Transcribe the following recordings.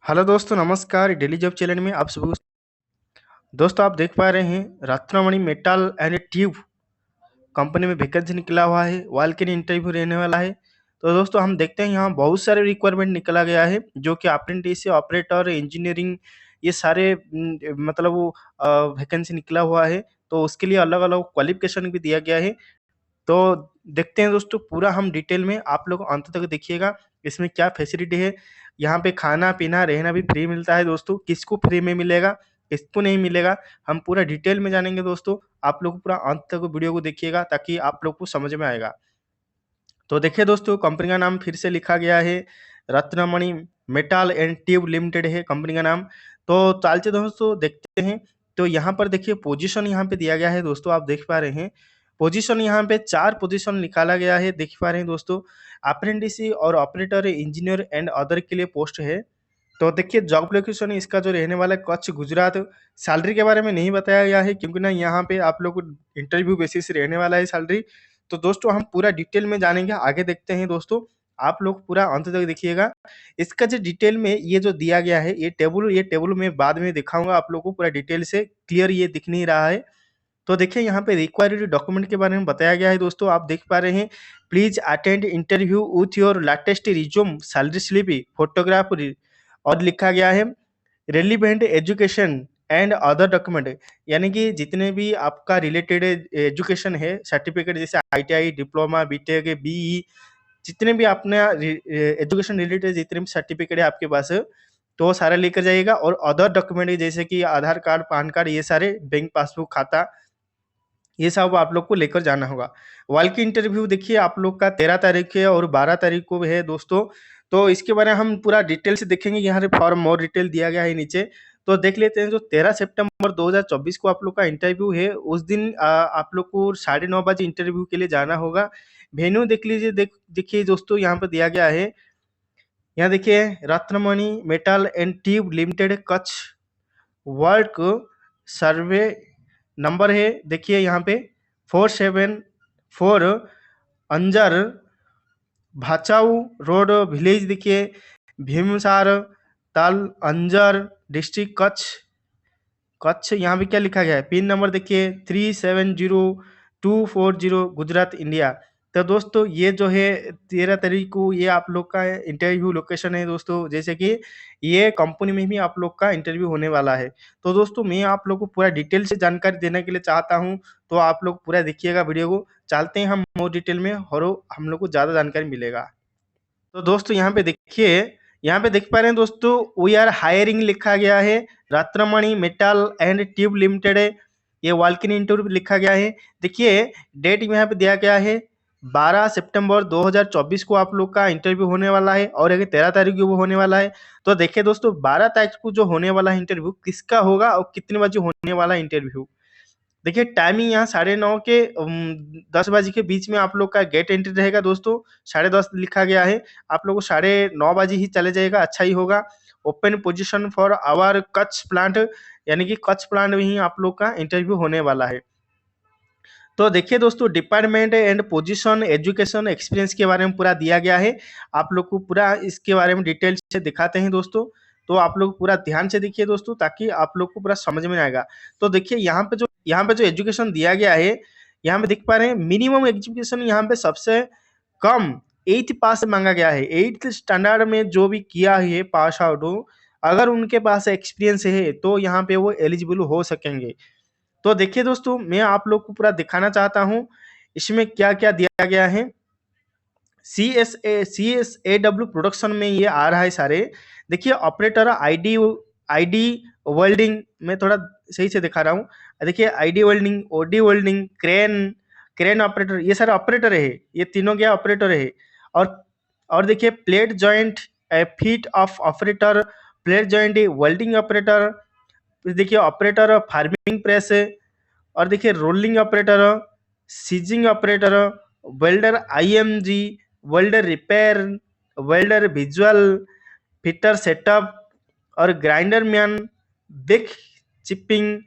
Hello दोस्तों, नमस्कार। Daily job channel में आप सभी दोस्तों आप देख पा रहे हैं Ratnamani metal and tube company में वैकेंसी निकला हुआ है। वाल के इंटरव्यू रहने वाला है। तो दोस्तों हम देखते हैं यहाँ बहुत सारे रिक्वायरमेंट निकला गया है, जो कि अप्रेंटिस, ऑपरेटर, इंजीनियरिंग, ये सारे मतलब वो वैकेंसी निकला हुआ है। तो उसके लिए अलग अलग क्वालिफिकेशन भी दिया गया है। तो देखते हैं दोस्तों, पूरा हम डिटेल में, आप लोग अंत तक देखिएगा इसमें क्या फैसिलिटी है। यहाँ पे खाना पीना रहना भी फ्री मिलता है दोस्तों। किसको फ्री में मिलेगा, किसको नहीं मिलेगा, हम पूरा डिटेल में जानेंगे दोस्तों। आप लोग पूरा अंत तक वीडियो को देखिएगा ताकि आप लोग को समझ में आएगा। तो देखिए दोस्तों, कंपनी का नाम फिर से लिखा गया है, Ratnamani metal and tube limited है कंपनी का नाम। तो चलते दोस्तों देखते हैं। तो यहाँ पर देखिए पोजीशन यहाँ पे दिया गया है दोस्तों, आप देख पा रहे हैं। पोजीशन यहाँ पे 4 पोजीशन निकाला गया है, देख पा रहे हैं दोस्तों। अप्रेंटिस और ऑपरेटर, इंजीनियर एंड अदर के लिए पोस्ट है। तो देखिए जॉब लोकेशन इसका जो रहने वाला है कच्छ, गुजरात। सैलरी के बारे में नहीं बताया गया है, क्योंकि ना यहाँ पे आप लोग को इंटरव्यू बेसिस रहने वाला है सैलरी। तो दोस्तों हम पूरा डिटेल में जानेंगे, आगे देखते हैं दोस्तों। आप लोग पूरा अंत तक देखिएगा। इसका जो डिटेल में ये जो दिया गया है, ये टेबल मैं बाद में दिखाऊंगा आप लोग को पूरा डिटेल से। क्लियर ये दिख नहीं रहा है। तो देखिए यहाँ पे रिक्वायर्ड डॉक्यूमेंट के बारे में बताया गया है दोस्तों, आप देख पा रहे हैं। Please attend interview with your latest resume, salary slip, photograph, और लिखा गया है relevant education and other document. यानी कि जितने भी आपका रिलेटेड एजुकेशन है, सर्टिफिकेट जैसे आईटीआई, डिप्लोमा, बीटेक, बीई, जितने भी अपने एजुकेशन रिलेटेड जितने भी सर्टिफिकेट है आपके पास, तो वो सारा लेकर जाइएगा। और अदर डॉक्यूमेंट जैसे कि आधार कार्ड, पैन कार्ड, ये सारे, बैंक पासबुक, खाता, ये सब आप लोग को लेकर जाना होगा। वाल की इंटरव्यू देखिए आप लोग का 13 तारीख है और 12 तारीख को है दोस्तों। तो इसके बारे में हम पूरा डिटेल से देखेंगे। यहाँ पे फॉर्म और डिटेल दिया गया है नीचे। तो देख लेते हैं। जो 13 सितंबर 2024 को आप लोग का इंटरव्यू है, उस दिन आप लोग को 9:30 बजे इंटरव्यू के लिए जाना होगा। वेन्यू देख लीजिए। देखिए दोस्तों, यहाँ पे दिया गया है। यहाँ देखिए Ratnamani metal and tube limited, Kutch. Work survey number है, देखिए यहाँ पे 474 अंजर भाचाऊ रोड, विलेज देखिए भीमसार ताल, अंजर, डिस्ट्रिक्ट कच्छ। कच्छ यहाँ पे क्या लिखा गया है, पिन नंबर देखिए 370240, गुजरात, इंडिया। तो दोस्तों ये जो है 13 तारीख को ये आप लोग का इंटरव्यू लोकेशन है दोस्तों। जैसे कि ये कंपनी में भी आप लोग का इंटरव्यू होने वाला है। तो दोस्तों मैं आप लोग को पूरा डिटेल से जानकारी देने के लिए चाहता हूँ। तो आप लोग पूरा देखिएगा वीडियो को। चलते हैं हम मोर डिटेल में, और हम लोग को ज़्यादा जानकारी मिलेगा। तो दोस्तों यहाँ पे देखिए, यहाँ पे देख पा रहे हैं दोस्तों, वी आर हायरिंग लिखा गया है। Ratnamani metal and tube limited है, ये वाल्किन इंटरव्यू लिखा गया है। देखिए डेट यहाँ पे दिया गया है 12 सितंबर 2024 को आप लोग का इंटरव्यू होने वाला है, और अगर 13 तारीख को वो होने वाला है। तो देखिए दोस्तों 12 तारीख को जो होने वाला है इंटरव्यू, किसका होगा और कितने बजे होने वाला इंटरव्यू। देखिए टाइमिंग यहाँ 9:30 के 10 बजे के बीच में आप लोग का गेट एंट्री रहेगा दोस्तों। 10:30 लिखा गया है। आप लोग को 9:30 बजे ही चले जाएगा, अच्छा ही होगा। Open position for our Kutch plant, यानी कि कच्छ प्लांट में ही आप लोग का इंटरव्यू होने वाला है। तो देखिए दोस्तों, department and position, education, experience के बारे में पूरा दिया गया है। आप लोग को पूरा इसके बारे में डिटेल से दिखाते हैं दोस्तों। तो आप लोग पूरा ध्यान से देखिए दोस्तों, ताकि आप लोग को पूरा समझ में आएगा। तो देखिए यहाँ पे जो एजुकेशन दिया गया है, यहाँ पे देख पा रहे हैं मिनिमम एजुकेशन यहाँ पे सबसे कम 8th पास मांगा गया है। 8th स्टैंडर्ड में जो भी किया है पास आउट हो, अगर उनके पास एक्सपीरियंस है तो यहाँ पे वो एलिजिबल हो सकेंगे। तो देखिए दोस्तों, मैं आप लोग को पूरा दिखाना चाहता हूँ इसमें क्या क्या दिया गया है। CSAW प्रोडक्शन में ये आ रहा है सारे। देखिए ऑपरेटर आईडी आईडी वेल्डिंग में थोड़ा सही से दिखा रहा हूँ। देखिए ID welding, OD welding, crane operator, ये सारे ऑपरेटर है। ये तीनों क्या ऑपरेटर है। और और देखिए plate joint, fit of operator, plate joint welding operator. फिर देखिए ऑपरेटर फार्मिंग प्रेस है। और देखिए rolling operator, seizing operator, welder IMG, welder repair, welder visual, fitter setup, और grinder man, big chipping,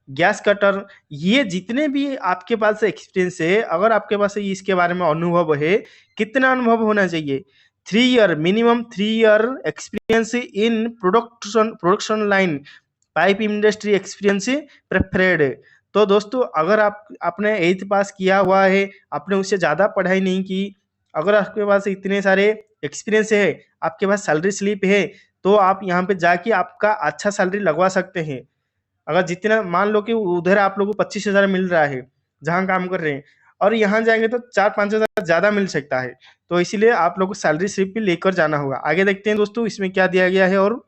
gas cutter. ये जितने भी आपके पास एक्सपीरियंस है, अगर आपके पास इसके बारे में अनुभव है, कितना अनुभव होना चाहिए, 3 year minimum 3 year experience in production line pipe industry experience preferred. तो दोस्तों अगर आप आपने 8th पास किया हुआ है, आपने उससे ज़्यादा पढ़ाई नहीं की, अगर आपके पास इतने सारे एक्सपीरियंस है, आपके पास सैलरी स्लिप है, तो आप यहाँ पे जाके आपका अच्छा सैलरी लगवा सकते हैं। अगर जितना मान लो कि उधर आप लोगों को 25,000 मिल रहा है जहाँ काम कर रहे हैं, और यहाँ जाएंगे तो 4-5 हज़ार ज़्यादा मिल सकता है। तो इसीलिए आप लोग को सैलरी स्लिप भी लेकर जाना होगा। आगे देखते हैं दोस्तों इसमें क्या दिया गया है। और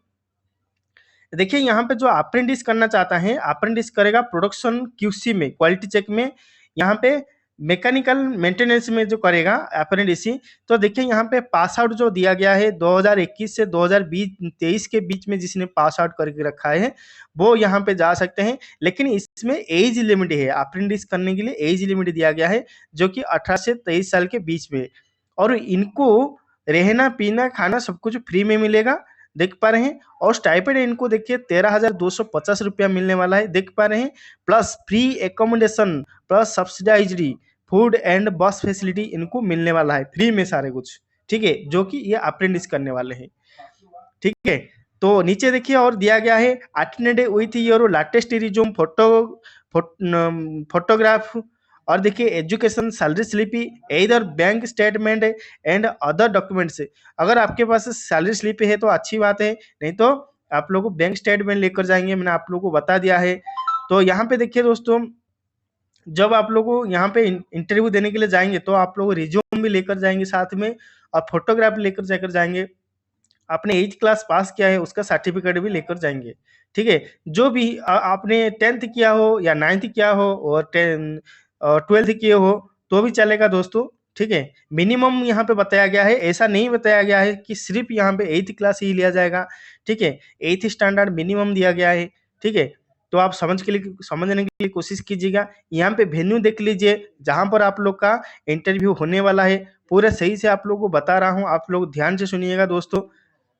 देखिए यहाँ पे जो अप्रेंटिस करना चाहता है, अप्रेंटिस करेगा प्रोडक्शन क्यूसी में, क्वालिटी चेक में, यहाँ पे मैकेनिकल मेंटेनेंस में जो करेगा अप्रेंटिस। तो देखिए यहाँ पे पास आउट जो दिया गया है 2021 से 2023 के बीच में जिसने पास आउट करके रखा है वो यहाँ पे जा सकते हैं। लेकिन इसमें एज लिमिट है, अप्रेंटिस करने के लिए एज लिमिट दिया गया है जो कि 18 से 23 साल के बीच में। और इनको रहना पीना खाना सब कुछ फ्री में मिलेगा, देख पा रहे हैं। और स्टाइपेंड इनको देखिए 13,250 रुपया मिलने वाला है, देख पा रहे हैं। Plus free accommodation plus subsidised food and बस फैसिलिटी इनको मिलने वाला है फ्री में सारे कुछ, ठीक है, जो कि ये अप्रेंटिस करने वाले हैं, ठीक है। तो नीचे देखिए और दिया गया है attended with your latest resume photograph. और देखिए एजुकेशन सैलरी स्लिप इधर bank statement and other documents. अगर आपके पास सैलरी स्लिप है तो अच्छी बात है, नहीं तो आप लोग को बैंक स्टेटमेंट लेकर जाएंगे, मैंने आप लोगों को बता दिया है। तो यहाँ पे देखिए दोस्तों जब आप लोग यहाँ पे इंटरव्यू देने के लिए जाएंगे तो आप लोग रिज्यूम भी लेकर जाएंगे साथ में, और फोटोग्राफ लेकर जाकर जाएंगे, आपने 8th क्लास पास किया है उसका सर्टिफिकेट भी लेकर जाएंगे, ठीक है। जो भी आपने 10th किया हो या 9th किया हो और 12th किए हो तो भी चलेगा दोस्तों, ठीक है। मिनिमम यहाँ पे बताया गया है, ऐसा नहीं बताया गया है कि सिर्फ यहाँ पे 8th क्लास ही लिया जाएगा, ठीक है। 8th स्टैंडर्ड मिनिमम दिया गया है, ठीक है। तो आप समझने के लिए कोशिश कीजिएगा। यहाँ पे वेन्यू देख लीजिए जहाँ पर आप लोग का इंटरव्यू होने वाला है, पूरा सही से आप लोग को बता रहा हूँ, आप लोग ध्यान से सुनिएगा दोस्तों,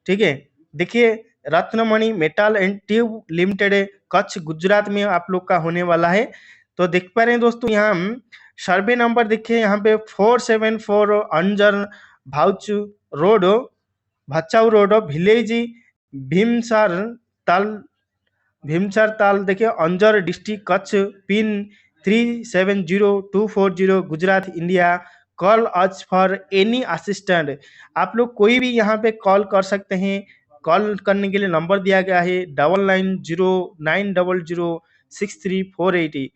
ठीक है। देखिए Ratnamani metal and tube limited Kutch Gujarat में आप लोग का होने वाला है। तो देख पा रहे हैं दोस्तों यहाँ हम सर्वे नंबर देखिए यहाँ पे 474 Anjar Bhachau road Bhachau road village Bhimsar ताल देखिए Anjar district Kutch pin 370240 Gujarat India. Call us for any assistant. आप लोग कोई भी यहाँ पे कॉल कर सकते हैं। कॉल करने के लिए नंबर दिया गया है 9909006348।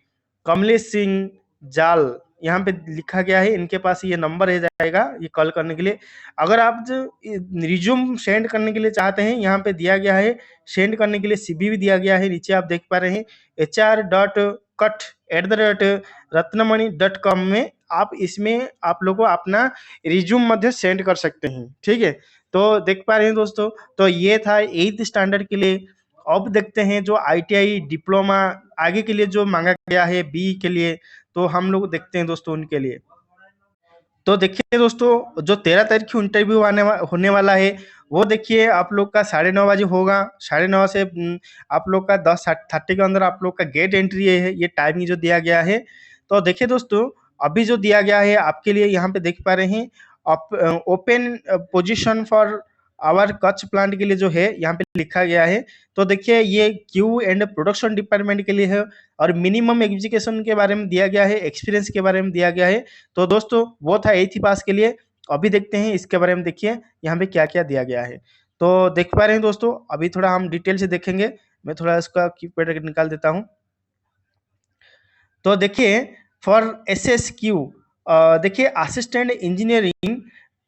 कमलेश सिंह जाल यहाँ पे लिखा गया है, इनके पास ये नंबर है जाएगा ये कॉल करने के लिए। अगर आप रिज्यूम सेंड करने के लिए चाहते हैं यहाँ पे दिया गया है, सेंड करने के लिए सीवी भी दिया गया है, नीचे आप देख पा रहे हैं hr.cut@ratnamani.com में आप इसमें आप लोग को अपना रिज्यूम मध्य सेंड कर सकते हैं, ठीक है। तो देख पा रहे हैं दोस्तों, तो ये था 8th स्टैंडर्ड के लिए। अब देखते हैं जो ITI डिप्लोमा आगे के लिए जो मांगा गया है बी के लिए, तो हम लोग देखते हैं दोस्तों उनके लिए। तो देखिए दोस्तों जो 13 तारीख को इंटरव्यू होने वाला है वो देखिए आप लोग का 9:30 बजे होगा। 9:30 से आप लोग का 10:30 के अंदर आप लोग का गेट एंट्री है, ये टाइमिंग जो दिया गया है। तो देखिए दोस्तों अभी जो दिया गया है आपके लिए यहाँ पे देख पा रहे हैं open position for our Kutch plant के लिए जो है यहाँ पे लिखा गया है। तो देखिए ये क्यू एंड प्रोडक्शन डिपार्टमेंट के लिए है, और मिनिमम एजुकेशन के बारे में दिया गया है, एक्सपीरियंस के बारे में दिया गया है। तो दोस्तों वो था 8th पास के लिए। अभी देखते हैं इसके बारे में, देखिए यहाँ पे क्या क्या दिया गया है। तो देख पा रहे हैं दोस्तों अभी थोड़ा हम डिटेल से देखेंगे, मैं थोड़ा इसका कीपैड निकाल देता हूँ। तो देखिए फॉर SSQ देखिए असिस्टेंट इंजीनियरिंग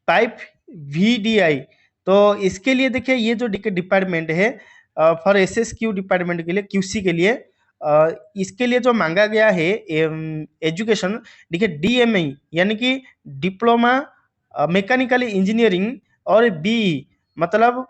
पाइप VDI। तो इसके लिए देखिए ये जो डिपार्टमेंट है फॉर SSQ डिपार्टमेंट के लिए QC के लिए इसके लिए जो मांगा गया है एजुकेशन देखिए DME यानी कि डिप्लोमा मैकेनिकल इंजीनियरिंग और BE मतलब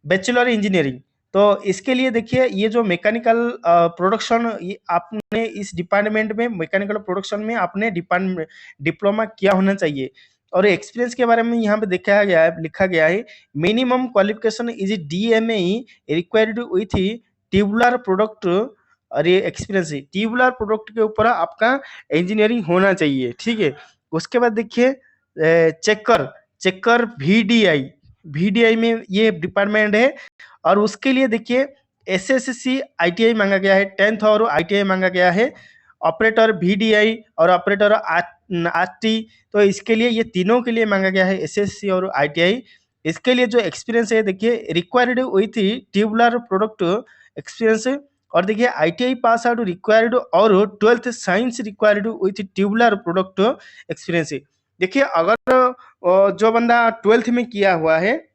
बैचलर इंजीनियरिंग। तो इसके लिए देखिए ये जो मैकेनिकल प्रोडक्शन आपने इस डिपार्टमेंट में मैकेनिकल प्रोडक्शन में आपने डिप्लोमा किया होना चाहिए। और एक्सपीरियंस के बारे में यहाँ पे देखा गया है, लिखा गया है minimum qualification is DME required with tubular product. और ये एक्सपीरियंस है ट्यूबुलर प्रोडक्ट के ऊपर आपका इंजीनियरिंग होना चाहिए, ठीक है। उसके बाद देखिए चेकर चेकर VDI में ये डिपार्टमेंट है। और उसके लिए देखिए SSC ITI मांगा गया है, 10th और ITI मांगा गया है, ऑपरेटर VDI और ऑपरेटर RT। तो इसके लिए ये तीनों के लिए मांगा गया है SSC और ITI। इसके लिए जो एक्सपीरियंस है देखिए required with tubular product experience. और देखिए ITI पास आउट रिक्वायर्ड और 12th science required with tubular product experience. देखिए अगर जो बंदा 12th में किया हुआ है,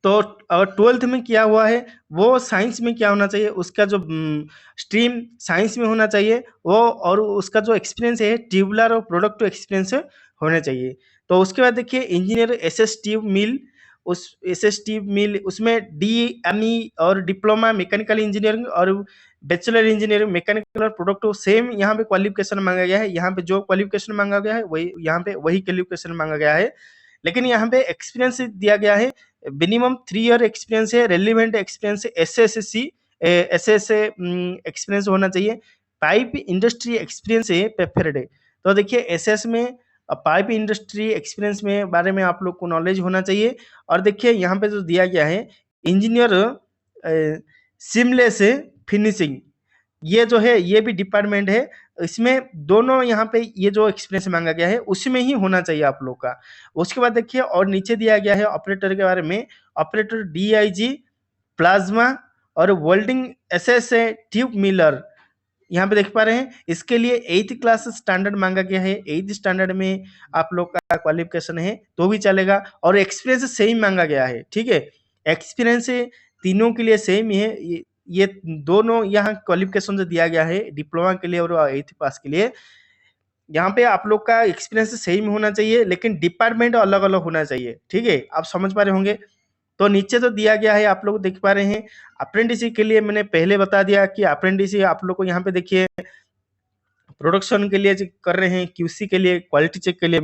तो अगर 12th में किया हुआ है वो साइंस में क्या होना चाहिए, उसका जो स्ट्रीम साइंस में होना चाहिए वो, और उसका जो एक्सपीरियंस है ट्यूबुलर और प्रोडक्ट एक्सपीरियंस होना चाहिए। तो उसके बाद देखिए इंजीनियर SS ट्यूब मिल, उस SS ट्यूब मिल उसमें DME और डिप्लोमा मैकेनिकल इंजीनियरिंग और बैचलर इंजीनियरिंग मैकेनिकल और प्रोडक्ट सेम यहाँ पे क्वालिफिकेशन मांगा गया है। यहाँ पे जो क्वालिफिकेशन मांगा गया है वही यहाँ पे वही क्वालिफिकेशन मांगा गया है, लेकिन यहाँ पे एक्सपीरियंस दिया गया है मिनिमम 3 ईयर एक्सपीरियंस है, relevant experience SSC SSA experience होना चाहिए, पाइप इंडस्ट्री एक्सपीरियंस है प्रेफर्ड है। तो देखिए SS में पाइप इंडस्ट्री एक्सपीरियंस में बारे में आप लोग को नॉलेज होना चाहिए। और देखिए यहाँ पे जो दिया गया है इंजीनियर सीमलेस फिनिशिंग, ये जो है ये भी डिपार्टमेंट है, इसमें दोनों यहाँ पे ये जो एक्सपीरियंस मांगा गया है उसमें ही होना चाहिए आप लोग का। उसके बाद देखिए और नीचे दिया गया है ऑपरेटर के बारे में, ऑपरेटर DIG प्लाज्मा और वेल्डिंग SSA ट्यूब मिलर, यहाँ पे देख पा रहे हैं इसके लिए 8th क्लास स्टैंडर्ड मांगा गया है। 8th स्टैंडर्ड में आप लोग का क्वालिफिकेशन है तो भी चलेगा, और एक्सपीरियंस सेम मांगा गया है, ठीक है। एक्सपीरियंस तीनों के लिए सेम ही है, ये दोनों यहाँ क्वालिफिकेशन जो दिया गया है डिप्लोमा के लिए और 8th पास के लिए, यहाँ पे आप लोग का एक्सपीरियंस सेम होना चाहिए लेकिन डिपार्टमेंट अलग अलग होना चाहिए, ठीक है। आप समझ पा रहे होंगे। तो नीचे तो दिया गया है आप लोग देख पा रहे हैं अप्रेंटिस के लिए, मैंने पहले बता दिया कि अप्रेंटिस आप लोग को यहाँ पे देखिए प्रोडक्शन के लिए कर रहे हैं, QC के लिए, क्वालिटी चेक के लिए,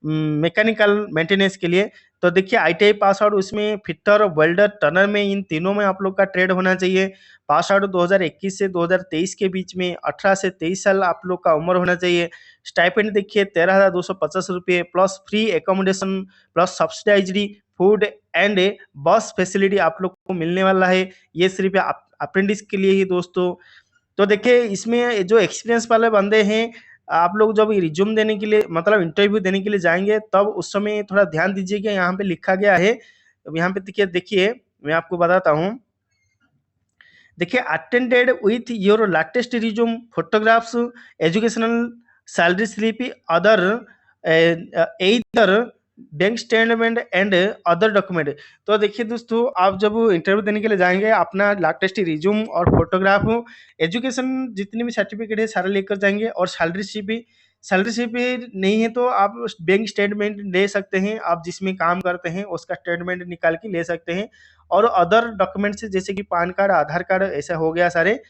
मैकेनिकल मेंटेनेंस के लिए। तो देखिए ITI पास आउट उसमें फिटर, वेल्डर, टनर में इन तीनों में आप लोग का ट्रेड होना चाहिए। पास आउट 2021 से 2023 के बीच में 18 से 23 साल आप लोग का उम्र होना चाहिए। स्टाइपेंड देखिए 13,250 रुपये plus free accommodation plus subsidised food and बस फैसिलिटी आप लोग को मिलने वाला है। ये सिर्फ अप्रेंटिस के लिए ही दोस्तों। तो देखिए इसमें जो एक्सपीरियंस वाले बंदे हैं, आप लोग जब रिज्यूम देने के लिए मतलब इंटरव्यू देने के लिए जाएंगे तब उस समय थोड़ा ध्यान दीजिए कि यहाँ पे लिखा गया है। यहाँ पे देखिए मैं आपको बताता हूँ। देखिए attended with your latest resume photographs educational salary slip other either bank statement and other document. तो देखिए दोस्तों आप जब इंटरव्यू देने के लिए जाएंगे अपना लेटेस्ट रिज्यूम और फोटोग्राफ, एजुकेशन जितने भी सर्टिफिकेट है सारे लेकर जाएंगे, और सैलरी स्लिप नहीं है तो आप बैंक स्टेटमेंट ले सकते हैं, आप जिसमें काम करते हैं उसका स्टेटमेंट निकाल के ले सकते हैं, और अदर डॉक्यूमेंट्स जैसे कि पैन कार्ड, आधार कार्ड, ऐसा हो गया सारे।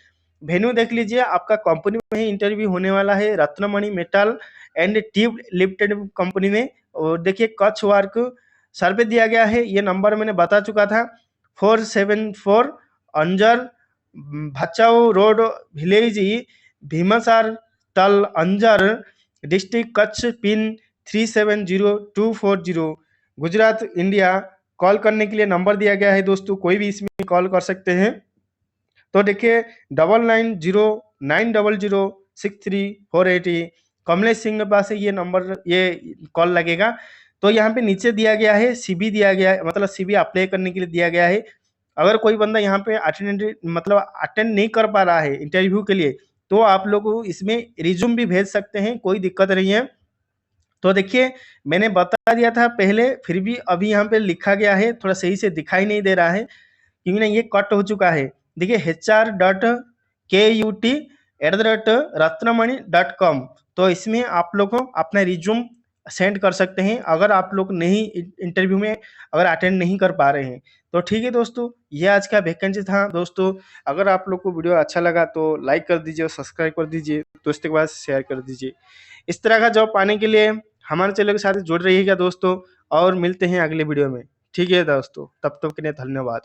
वेन्यू देख लीजिए आपका कंपनी में ही इंटरव्यू होने वाला है, Ratnamani metal and tube limited company में। और देखिए कच्छ वर्क सर्वे दिया गया है, ये नंबर मैंने बता चुका था, 474 अंजर भचाऊ रोड विलेज भीमासार तल Anjar district Kutch pin 370240 Gujarat India. Call करने के लिए नंबर दिया गया है दोस्तों, कोई भी इसमें कॉल कर सकते हैं। तो देखिए 9909006348 कमलेश सिंह के पास है ये नंबर, ये कॉल लगेगा। तो यहाँ पे नीचे दिया गया है CV दिया गया है, मतलब CV अप्लाई करने के लिए दिया गया है। अगर कोई बंदा यहाँ पे अटेंड नहीं कर पा रहा है इंटरव्यू के लिए तो आप लोग इसमें रिज्यूम भी भेज सकते हैं, कोई दिक्कत नहीं है। तो देखिए मैंने बता दिया था पहले, फिर भी अभी यहाँ पे लिखा गया है, थोड़ा सही से दिखाई नहीं दे रहा है क्योंकि ना ये कट हो चुका है। देखिए hr.kut@ratnamani.com, तो इसमें आप लोग अपना रिज्यूम सेंड कर सकते हैं अगर आप लोग नहीं इंटरव्यू में अगर अटेंड नहीं कर पा रहे हैं। तो ठीक है दोस्तों, ये आज का वैकेंसी था दोस्तों। अगर आप लोग को वीडियो अच्छा लगा तो लाइक कर दीजिए और सब्सक्राइब कर दीजिए, दोस्तों के पास शेयर कर दीजिए। इस तरह का जॉब पाने के लिए हमारे चैनल के साथ जुड़ रहिएगा दोस्तों, और मिलते हैं अगले वीडियो में। ठीक है दोस्तों, तब तक के लिए धन्यवाद।